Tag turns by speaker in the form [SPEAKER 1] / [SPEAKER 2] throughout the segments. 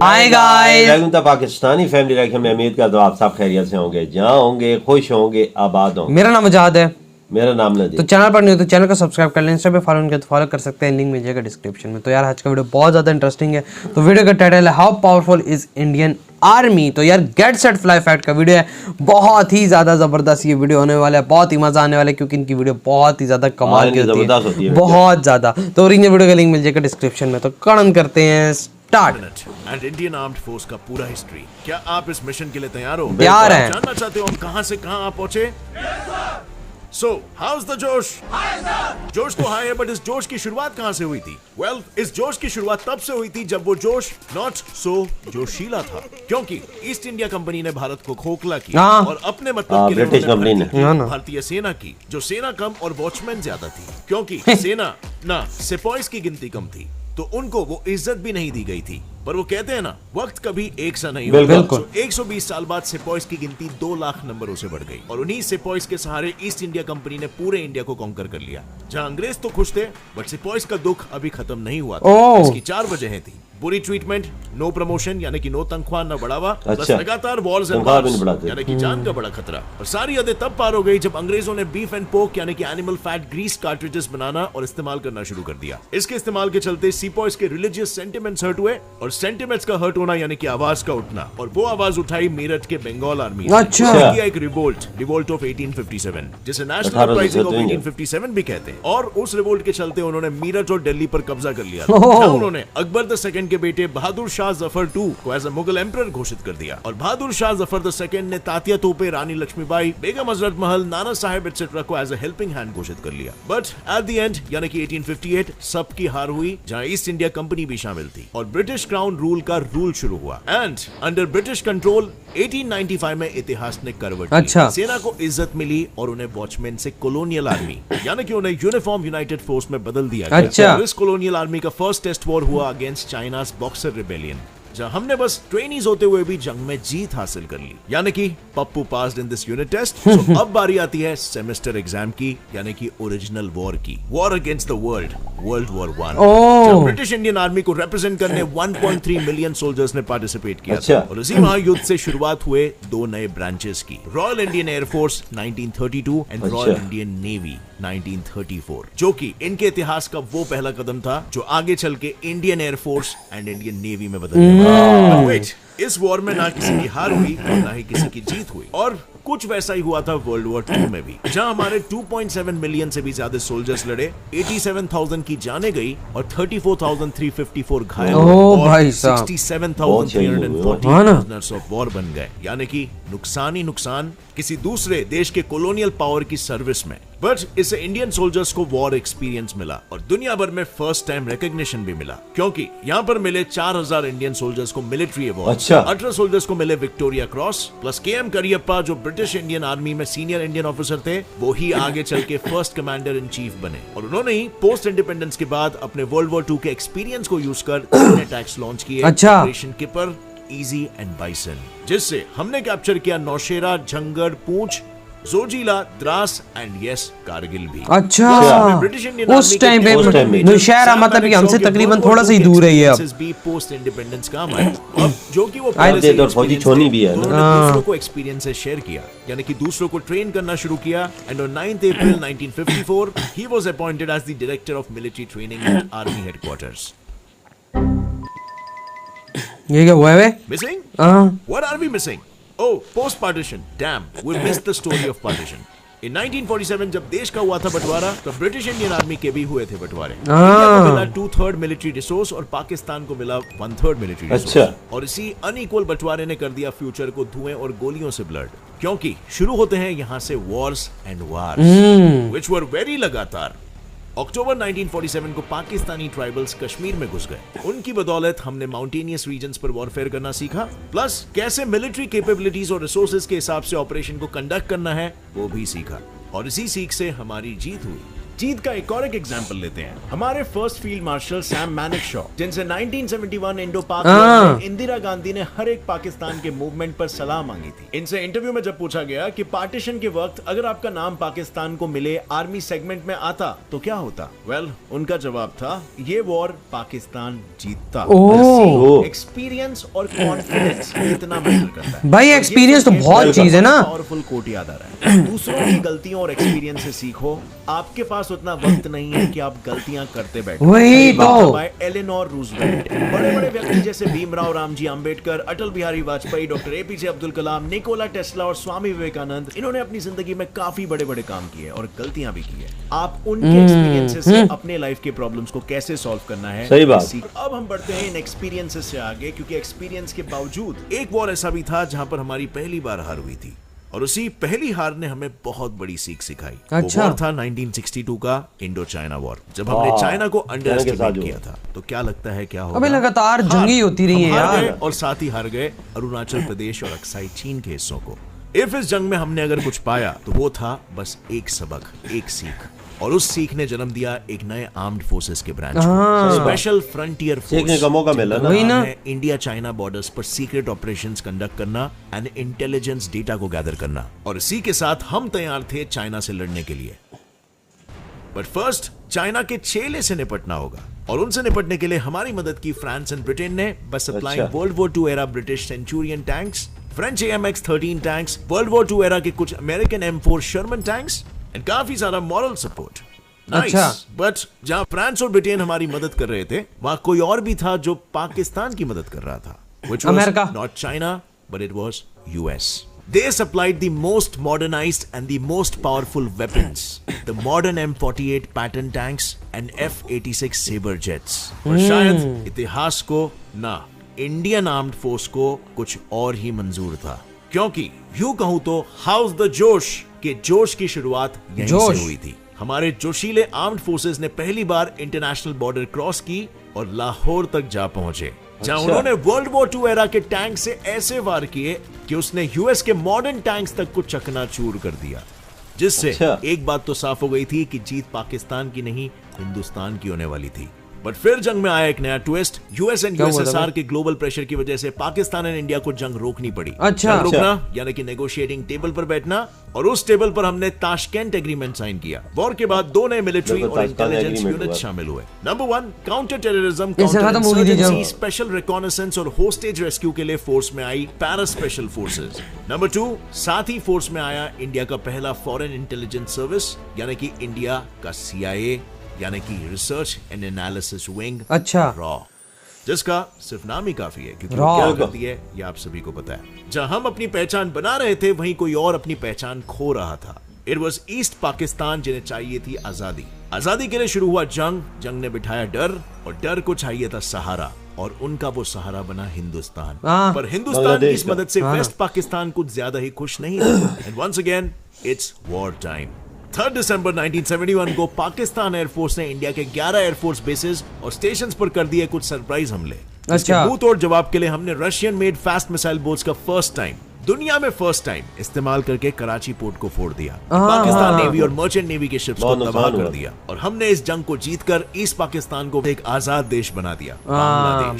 [SPEAKER 1] Hi guys,
[SPEAKER 2] welcome to Pakistani family रैक में। उम्मीद करता हूँ आप सब खैरियत से होंगे, जहाँ होंगे खुश होंगे, आबाद होंगे।
[SPEAKER 1] मेरा नाम आजाद है।
[SPEAKER 2] मेरा नाम नदीम।
[SPEAKER 1] तो चैनल पर नहीं हो तो चैनल को सब्सक्राइब कर लें, इंस्टा पे फॉलो नहीं तो फॉलो कर सकते हैं, लिंक मिल जाएगा डिस्क्रिप्शन में। तो यार आज का वीडियो बहुत ज़्यादा इंटरेस्टिंग है। तो वीडियो का टाइटल है how powerful is Indian army. तो यार गेट सेट फ्लाई फाइट का वीडियो है, बहुत ही ज़्यादा ज़बरदस्त ये वीडियो होने वाला है, बहुत ही मज़ा आने वाला है क्योंकि इनकी वीडियो बहुत ही ज़्यादा कमाल की होती है, बहुत ज़्यादा। तो ओरिजिनल वीडियो का लिंक मिल जाएगा डिस्क्रिप्शन में। तो कड़न करते हैं start.
[SPEAKER 3] And Indian armed force का पूरा हिस्ट्री। क्या आप इस मिशन के लिए तैयार हो?
[SPEAKER 1] तैयार हैं।
[SPEAKER 3] जानना चाहते हो हम कहां से कहां आप पहुंचे? सो हाउस द जोश? जोश तो हाई है, बट इस जोश की शुरुआत कहां से हुई थी? वेल, इस जोश की शुरुआत तब से हुई थी जब वो जोश नॉट सो जोशीला था, क्योंकि ईस्ट इंडिया कंपनी ने भारत को खोखला किया और अपने मतलब के लिए
[SPEAKER 2] ब्रिटिश कंपनी ने
[SPEAKER 3] भारतीय सेना की, जो सेना कम और वॉचमैन ज्यादा थी, क्योंकि सेना ना सिपाहीज की गिनती कम थी, तो उनको वो इज्जत भी नहीं दी गई थी। पर वो कहते हैं ना, वक्त कभी एक सा नहीं होता। तो 120 साल बाद सिपाहीज की गिनती 2 लाख नंबरों से बढ़ गई और उन्हीं सिपाहीज के सहारे ईस्ट इंडिया कंपनी ने पूरे इंडिया को कॉन्कर कर लिया। जहां अंग्रेज तो खुश थे, बट सिपाहीज का दुख अभी खत्म नहीं हुआ था। इसकी 4 वजहें थी: बुरी ट्रीटमेंट, नो प्रमोशन यानी कि नो तनख्वाह न बढ़ावा, प्लस लगातार वॉर्स एंड वार्स यानी कि जान का बड़ा खतरा। और सारी हदें तब पार हो गई जब अंग्रेजों ने बीफ एंड पोक यानी कि एनिमल फैट ग्रीस कार्ट्रिजेस बनाना और इस्तेमाल करना शुरू कर दिया। इसके इस्तेमाल के चलते सिपाहीज के रिलीजियस सेंटिमेंट्स हर्ट हुए, और सेंटिमेंट्स का हर्ट होना यानी कि आवाज का उठना, और वो आवाज उठाई मेरठ के बंगाल आर्मी ने। किया एक रिवोल्ट ऑफ 1857, जिसे नेशनल अपराइजिंग ऑफ 1857 भी कहते हैं। और उस रिवोल्ट के चलते उन्होंने मेरठ और दिल्ली पर कब्जा कर लिया। उन्होंने अकबर द सेकंड के बेटे बहादुर शाह जफर II को एज अ मुगल एम्परर घोषित कर दिया। और बहादुर शाह जफर द सेकंड ने तात्या तोपे, रानी लक्ष्मीबाई, बेगम हजरत महल, नाना साहेब एटसेट्रा को एज अ हेल्पिंग हैंड घोषित कर लिया। बट एट द एंड यानी कि 1858 सबकी हार हुई, जहां ईस्ट इंडिया कंपनी भी शामिल थी और ब्रिटिश क्राउन रूल का रूल शुरू हुआ। एंड अंडर ब्रिटिश कंट्रोल 1895 में इतिहास ने करवट ली। सेना को इज्जत मिली और उन्हें वॉचमैन से कॉलोनियल आर्मी यानी कि उन्हें यूनिफॉर्म यूनाइटेड फोर्स में बदल दिया गया। इस कॉलोनियल आर्मी का फर्स्ट टेस्ट वॉर हुआ अगेंस्ट चाइना's बॉक्सर रिबेलियन, जहां हमने बस ट्रेनीज होते हुए भी जंग में जीत हासिल कर ली, यानी कि Pappu passed in this unit test. So अब बारी आती है सेमेस्टर एग्जाम की, यानी कि ओरिजिनल वॉर की, war against the world, world war 1। जब ब्रिटिश इंडियन आर्मी को रिप्रेजेंट करने 1.3 मिलियन सोल्जर्स ने पार्टिसिपेट किया था। और इसी महायुद्ध से शुरुआत हुए 2 नए ब्रांचेस की, royal Indian air force 1932 and royal Indian navy 1934, जो कि इनके इतिहास का वो पहला कदम था जो आगे चल के Indian air force and Indian navy में बदलने वाला। इस वॉर में ना किसी की हार हुई और ना ही किसी की जीत हुई, और कुछ वैसा ही हुआ था वर्ल्ड वॉर 2 में भी, जहां हमारे 2.7 मिलियन से भी ज्यादा सोल्जर्स लड़े, 87,000 की जाने गई और 34,354 घायल और 67,340 प्रिजनर्स ऑफ वॉर बन गए, यानी कि नुकसान ही नुकसान किसी दूसरे देश के कॉलोनियल पावर की सर्विस में। बट इससे इंडियन सोल्जर्स को वॉर एक्सपीरियंस मिला और दुनिया भर में फर्स्ट टाइम रिकॉग्निशन भी मिला, क्योंकि यहाँ पर मिले 4000 इंडियन सोल्जर्स को मिलिट्री अवार्ड, 18 सोल्जर्स को मिले Victoria cross, plus KM Cariappa जो ब्रिटिश इंडियन आर्मी में सीनियर इंडियन ऑफिसर थे, वो ही आगे चल के फर्स्ट कमांडर इन चीफ बने। और उन्होंने ही पोस्ट इंडिपेंडेंस के बाद अपने वर्ल्ड वॉर 2 के एक्सपीरियंस को यूज कर 3 अटैक्स लॉन्च किए, operation keeper, easy and bison, जिससे हमने कैप्चर किया नौशेरा, झंगड़, पूंछ, जोजिला, द्रास एंड यस कारगिल भी। ब्रिटिश इंडियन उस टाइम पे नौशेरा मतलब कि हमसे तकरीबन थोड़ा सा ही दूर है ये। अब पोस्ट इंडिपेंडेंस काम है, अब जो कि वो
[SPEAKER 2] फौजी छोनी भी है ना,
[SPEAKER 3] दूसरों को एक्सपीरियंस शेयर किया, यानी कि दूसरों को ट्रेन करना शुरू किया। एंड ऑन 9 अप्रैल 1954 ही was appointed as the director of military training at army headquarters.
[SPEAKER 1] ये क्या हुआ है?
[SPEAKER 3] Missing? What are we missing? Oh, post partition. Damn, we missed the story of partition. In 1947 जब देश का हुआ था बंटवारा, तो ब्रिटिश इंडियन आर्मी के भी हुए थे बंटवारे। इंडिया को मिला 2/3 मिलिट्री रिसोर्स और पाकिस्तान को मिला 1/3 मिलिट्री रिसोर्स। और इसी अनइक्वल बंटवारे ने कर दिया फ्यूचर को धुएं और गोलियों से ब्लड, क्योंकि शुरू होते हैं यहाँ से Wars and wars which were very लगातार। अक्टूबर 1947 को पाकिस्तानी ट्राइबल्स कश्मीर में घुस गए। उनकी बदौलत हमने माउंटेनियस रीजन्स पर वॉरफेयर करना सीखा, प्लस कैसे मिलिट्री कैपेबिलिटीज और रिसोर्सेज के हिसाब से ऑपरेशन को कंडक्ट करना है वो भी सीखा, और इसी सीख से हमारी जीत हुई। जीत का एक और एग्जांपल लेते हैं। हमारे first field marshal Sam Manekshaw, जिनसे 1971 इंडो पाक में इंदिरा गांधी ने हर एक पाकिस्तान के मूवमेंट पर सलाह मांगी थी। इनसे इंटरव्यू में जब पूछा गया कि पार्टीशन के वक्त अगर आपका नाम पाकिस्तान को मिले आर्मी सेगमेंट में आता तो क्या होता? वेल, उनका जवाब था ये वॉर पाकिस्तान जीतता। एक्सपीरियंस और कॉन्फिडेंस इतना मैटर करता है
[SPEAKER 1] भाई। एक्सपीरियंस तो बहुत चीज है ना।
[SPEAKER 3] पावरफुल कोट याद आ रहा है, दूसरों की गलतियों और एक्सपीरियंस से सीखो। आपके पास उतना वक्त नहीं है कि आप गलतियां करते बैठो।
[SPEAKER 1] वही तो।
[SPEAKER 3] एलेनोर रूजवेल्ट, बड़े बड़े व्यक्ति जैसे Bhimrao Ramji Ambedkar, Atal Bihari Vajpayee, doctor APJ Abdul Kalam, Nikola Tesla और स्वामी विवेकानंद, इन्होंने अपनी जिंदगी में काफी बड़े बड़े काम किए और गलतियां भी की है। आप उनके एक्सपीरियंसेस से अपने लाइफ के प्रॉब्लम्स को कैसे सॉल्व करना है,
[SPEAKER 2] सही बात।
[SPEAKER 3] अब हम बढ़ते हैं इन एक्सपीरियंसेस से आगे, क्योंकि एक्सपीरियंस के बावजूद एक वॉर ऐसा भी था जहां पर हमारी पहली बार हार हुई थी, और उसी पहली हार ने हमें बहुत बड़ी सीख सिखाई।
[SPEAKER 1] अच्छा।
[SPEAKER 3] वो वॉर था 1962 का इंडो चाइना वॉर, जब हमने चाइना को अंडर एस्टिमेट किया था। तो क्या लगता है क्या होगा?
[SPEAKER 1] अबे लगातार जंगी होती रही है यार,
[SPEAKER 3] और साथ ही हार गए अरुणाचल प्रदेश और अक्साई चीन के हिस्सों को। इस जंग में हमने अगर कुछ पाया तो वो था बस एक सबक, एक सीख, और उस सीख ने जन्म दिया एक नए आर्म्ड फोर्सेस के ब्रांच को, स्पेशल फ्रंटियर फोर्स।
[SPEAKER 2] सीखने का मौका मिला ना।
[SPEAKER 1] वही ना।
[SPEAKER 3] इंडिया चाइना बॉर्डर्स पर सीक्रेट ऑपरेशंस कंडक्ट करना एंड इंटेलिजेंस डेटा को गैदर करना, और इसी के साथ हम तैयार थे चाइना से लड़ने के लिए। बट फर्स्ट चाइना के चेले से निपटना होगा, और उनसे निपटने के लिए हमारी मदद की फ्रांस एंड ब्रिटेन ने by supplying world war 2 era British centurion tanks, French AMX-13 tanks, world war 2 era के कुछ American M4 Sherman tanks and काफी सारा मॉरल सपोर्ट।
[SPEAKER 1] अच्छा।
[SPEAKER 3] बट जहां फ्रांस और ब्रिटेन हमारी मदद कर रहे थे, वहां कोई और भी था जो पाकिस्तान की मदद कर रहा था, which was
[SPEAKER 1] America.
[SPEAKER 3] not China, but it was US. They supplied the most modernized and the most powerful weapons, the modern M48 Patton tanks and F-86 Sabre jets. और शायद इतिहास को ना इंडियन आर्म्ड फोर्स को कुछ और ही मंजूर था, क्योंकि यूं कहूं तो हाउस द जोश के जोश की शुरुआत यहीं से हुई थी। हमारे जोशीले आर्म्ड फोर्सेस ने पहली बार इंटरनेशनल बॉर्डर क्रॉस की और लाहौर तक जा पहुंचे, जहां उन्होंने वर्ल्ड वॉर 2 एरा के टैंक से ऐसे वार किए कि उसने यूएस के मॉडर्न टैंक्स तक को चकनाचूर कर दिया, जिससे एक बात तो साफ हो गई थी कि जीत पाकिस्तान की नहीं हिंदुस्तान की होने वाली थी। बट फिर जंग में आया एक नया ट्विस्ट। यूएस एंड यूएसएसआर के ग्लोबल प्रेशर की वजह से पाकिस्तान एंड इंडिया को जंग रोकनी पड़ी।
[SPEAKER 1] अच्छा।
[SPEAKER 3] जंग रोकना यानी कि नेगोशिएटिंग टेबल पर बैठना, और उस टेबल पर हमने ताशकेंट एग्रीमेंट साइन किया। वॉर के बाद 2 नए मिलिट्री और इंटेलिजेंस यूनिट शामिल हुए। Number 1 counter terrorism, counter special reconnaissance और होस्टेज रेस्क्यू के लिए फोर्स में आई पैरा स्पेशल फोर्सेस। नंबर 2 साथ ही फोर्स में आया इंडिया का पहला फॉरेन इंटेलिजेंस सर्विस, यानी कि इंडिया का CIA, यानी कि रिसर्च एंड एनालिसिस विंग।
[SPEAKER 1] अच्छा।
[SPEAKER 3] रॉ, जिसका सिर्फ नाम ही काफी है, क्योंकि वो क्या करती है ये आप सभी को पता है। जहां हम अपनी पहचान बना रहे थे, वहीं कोई और अपनी पहचान खो रहा था। इट वॉज ईस्ट पाकिस्तान, जिन्हें चाहिए थी आजादी। आजादी के लिए शुरू हुआ जंग, जंग ने बिठाया डर, और डर को चाहिए था सहारा, और उनका वो सहारा बना हिंदुस्तान। पर हिंदुस्तान की इस मदद से वेस्ट पाकिस्तान कुछ ज्यादा ही खुश नहीं था। And once again it's war time. 3 दिसंबर 1971 को पाकिस्तान एयरफोर्स ने इंडिया के 11 एयरफोर्स बेसेस और स्टेशंस पर कर दिए कुछ सरप्राइज हमले।
[SPEAKER 1] अच्छा।
[SPEAKER 3] मुंह तोड़ जवाब के लिए हमने Russian made fast missile boats का फर्स्ट टाइम, दुनिया में फर्स्ट टाइम इस्तेमाल करके कराची पोर्ट को फोड़ दिया। पाकिस्तान नेवी और मर्चेंट नेवी के शिप्स को तबाह कर दिया, और हमने इस जंग को जीतकर ईस्ट पाकिस्तान को एक आजाद देश बना दिया,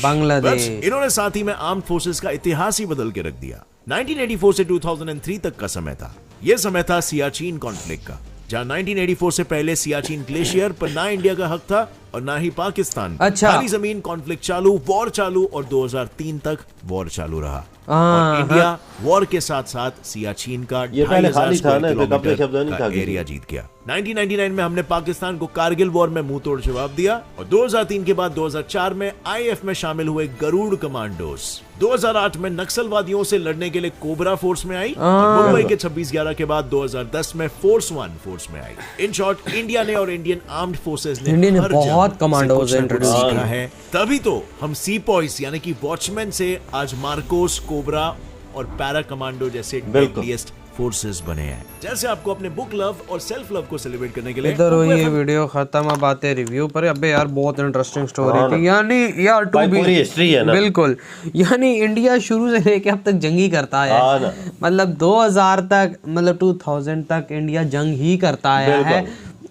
[SPEAKER 3] बांग्लादेश। इन्होंने साथ ही में आर्म्ड फोर्सेस का इतिहास ही बदल के रख दिया। 1984 से 2003 तक का समय था। यह समय था सियाचिन कॉन्फ्लिक्ट का, जहां 1984 से पहले सियाचिन ग्लेशियर पर ना इंडिया का हक था और ना ही पाकिस्तान।
[SPEAKER 1] अच्छा।
[SPEAKER 3] खाली जमीन कॉन्फ्लिक्ट चालू, वॉर चालू, और 2003 तक वॉर चालू रहा। और इंडिया वॉर के साथ साथ सियाचिन का 2500 एरिया जीत गया। 1999 में हमने पाकिस्तान को कारगिल वॉर में मुंह तोड़ जवाब दिया, और 2003 के बाद 2004 में IF में शामिल हुए गरुड़ कमांडोज। 2008 में नक्सलवादियों से लड़ने के लिए कोबरा फोर्स में आई, और मुंबई के 26/11 के बाद 2010 में फोर्स 1 फोर्स में आई। इन शॉर्ट, इंडिया ने और इंडियन आर्म्ड फोर्सेस ने
[SPEAKER 1] बहुत कमांडोज इंट्रोड्यूस
[SPEAKER 3] किया है। तभी तो हम सीपॉइस यानी कि वॉचमैन से आज मार्कोस, कोबरा और पैरा कमांडो जैसे डेडलीस्ट फोर्सेस बने हैं। जैसे आपको अपने बुक लव और सेल्फ लव को सेलिब्रेट करने के लिए
[SPEAKER 1] इधर हुई ये वीडियो खत्म। अब आते रिव्यू पर। अबे यार बहुत इंटरेस्टिंग स्टोरी थी, यानी यार
[SPEAKER 2] पूरी हिस्ट्री है ना।
[SPEAKER 1] बिल्कुल, यानी इंडिया शुरू से लेके अब तक जंग ही करता है। मतलब 2000 तक, मतलब 2000 तक इंडिया जंग ही करता आया है,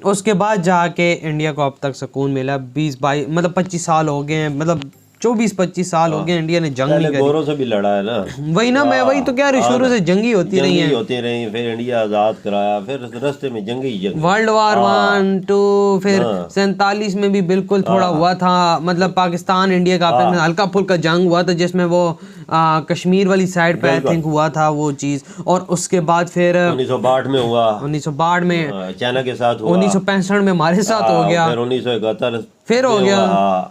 [SPEAKER 1] उसके बाद जाके इंडिया को अब तक सुकून मिला। 20-22 मतलब 25 साल हो गए हैं, मतलब 24-25 साल हो गए इंडिया ने जंग नहीं करी।
[SPEAKER 2] गोरों से भी लड़ा है ना,
[SPEAKER 1] वही ना, मैं वही तो क्या शुरू से जंगी होती रही है,
[SPEAKER 2] होती रही, फिर इंडिया आजाद कराया, फिर रास्ते में जंग
[SPEAKER 1] वर्ल्ड वार 1, 2, फिर 47 में भी बिल्कुल थोड़ा हुआ था, मतलब पाकिस्तान इंडिया का आपस में हल्का फुल्का जंग हुआ था, जिसमें वो कश्मीर वाली साइड पे आई थिंक हुआ था वो चीज। और उसके बाद फिर
[SPEAKER 2] 1962 में हुआ,
[SPEAKER 1] 1962 में
[SPEAKER 2] चाइना के साथ हुआ,
[SPEAKER 1] 1965 में हमारे साथ हो गया,
[SPEAKER 2] फिर 1971
[SPEAKER 1] फिर हो गया,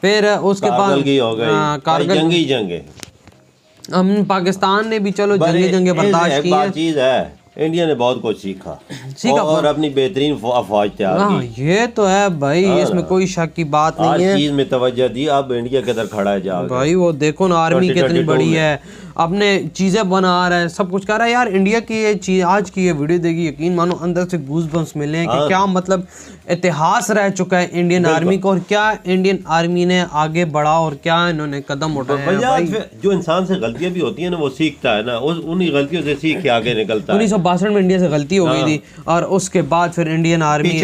[SPEAKER 1] फिर उसके बाद
[SPEAKER 2] कारगिल जंगी जंगे।
[SPEAKER 1] हम पाकिस्तान ने भी चलो जंगे बर्दाश्त की है।
[SPEAKER 2] चीज है, इंडिया ने बहुत कुछ सीखा और अपनी बेहतरीन फौज तैयार की।
[SPEAKER 1] ये तो है भाई, इसमें कोई शक की बात नहीं है।
[SPEAKER 2] हर चीज में तवज्जो दी, अब इंडिया के अंदर खड़ा है जाके
[SPEAKER 1] भाई वो देखो ना आर्मी कितनी बड़ी है, अपने चीजें बना रहा है, सब कुछ कर रहा है यार। इंडिया की ये चीज आज की ये वीडियो देखी, यकीन मानो अंदर से गूज़बम्स मिले हैं कि क्या मतलब इतिहास रह चुका है इंडियन आर्मी को, और क्या इंडियन आर्मी ने आगे बढ़ा और क्या इन्होंने कदम उठाए हैं भाई।
[SPEAKER 2] जो इंसान से गलतियां भी होती है ना, वो सीखता है ना, उन्हीं गलतियों से सीख के आगे निकलता है।
[SPEAKER 1] 1962 में इंडिया से गलती हो गई थी, और उसके बाद फिर इंडियन आर्मी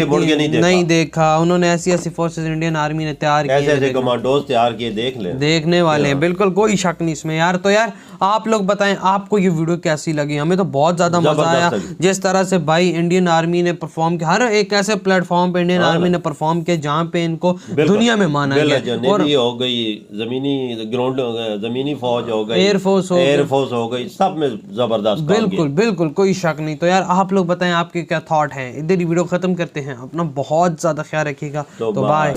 [SPEAKER 1] नहीं देखा, उन्होंने ऐसी फोर्सेस इंडियन आर्मी ने तैयार किए,
[SPEAKER 2] ऐसे कमांडोज तैयार किए, देखने
[SPEAKER 1] वाले हैं, बिल्कुल कोई शक नहीं इसमें यार। तो यार आप लोग बताएं आपको ये वीडियो कैसी लगी, हमें तो बहुत ज्यादा मजा आया जिस तरह से भाई इंडियन आर्मी ने परफॉर्म किया, हर एक ऐसे प्लेटफॉर्म पे इंडियन आर्मी ने परफॉर्म किया जहाँ पे इनको दुनिया में माना गया।
[SPEAKER 2] और हो गई जमीनी ग्राउंड हो गया, जमीनी फौज हो गई,
[SPEAKER 1] एयरफोर्स हो गई,
[SPEAKER 2] सब में जबरदस्त,
[SPEAKER 1] बिल्कुल कोई शक नहीं। तो यार आप लोग बताएं आपके क्या थॉट हैं। इधर ही वीडियो खत्म करते हैं, अपना बहुत ज्यादा ख्याल रखिएगा, तो बाय।